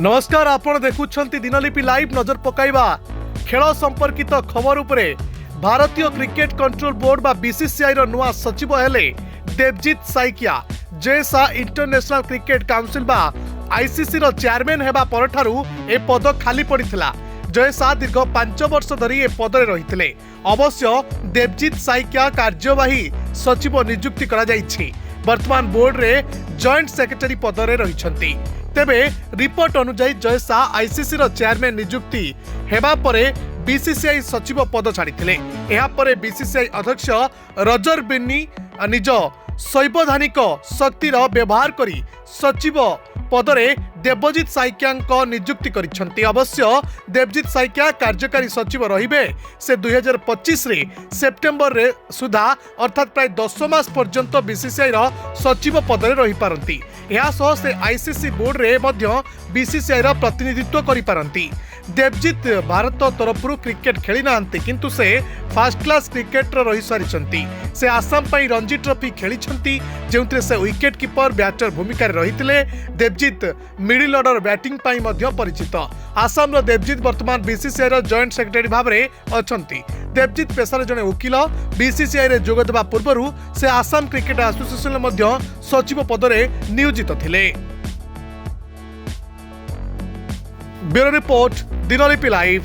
नमस्कार, आपण देखुछंती दिनलिपि लाइव। नजर पकाइबा खेल संपर्कित खबर उपरे। भारतीय क्रिकेट कंट्रोल बोर्ड बा बीसीसीआई रो नुआ सचिव हेले देवजीत साइकिया। जेसा इंटरनेशनल क्रिकेट काउंसिल बा आईसीसी रो चेयरमैन हेबा परठारु ए पद खाली पड़िथिला। जयसा दीर्घ 5 वर्ष धरी ए पदरे रहिथिले। अवश्य देवजीत साइकिया कार्यवाही सचिव नियुक्ति करा जाइछि। वर्तमान बोर्ड रे जॉइंट सेक्रेटरी पदरे रहिछंती। तेबे रिपोर्ट अनुसार जयसा आईसीसी रो चेयरमैन नियुक्ति हेबा परे बीसीसीआई सचिव पद छाड़िथिले। एहा परे बीसीसीआई अध्यक्ष रजर बिन्नी निज सैवधानिक शक्तिर व्यवहार करी सचिव पदरे देवजीत साइकिया नियुक्ति करिसेंती। अवश्य देवजीत साइकिया कार्यकारी सचिव रहिबे। से 2025 रे सेप्टेम्बर रे सुधा अर्थात प्राय 10 मास पर्यंत बीसीसीआई रो सचिव पदरे रही पारंती। एहा सह से आईसीसी बोर्ड रे मध्य बीसीसीआई रो प्रतिनिधित्व करि पारंती। देवजीत भारत तरफरु क्रिकेट खेली नांती, किंतु से फर्स्ट क्लास क्रिकेटर रही सारिछंती। से आसाम पई रणजी ट्रॉफी खेलिछंती, जेउतरे से विकेट कीपर बैटर भूमिका रहिथिले। देवजीत मिडिल ऑर्डर बैटिंग पई मध्य परिचित। आसाम रो देवजीत वर्तमान बीसीसीआई रो जॉइंट सेक्रेटरी भाबरे अछंती। देवजीत पेशार जने वकील। बीसीसीआई रे जोग देबा पूर्वरु से आसाम क्रिकेट एसोसिएशन मध्य सचिव पदरे नियोजित थिले। Bureau report, Dinalipi live.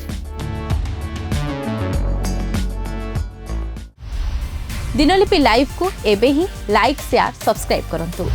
Dinalipi live को एबे ही लाइक शेयर सब्सक्राइब करंतु।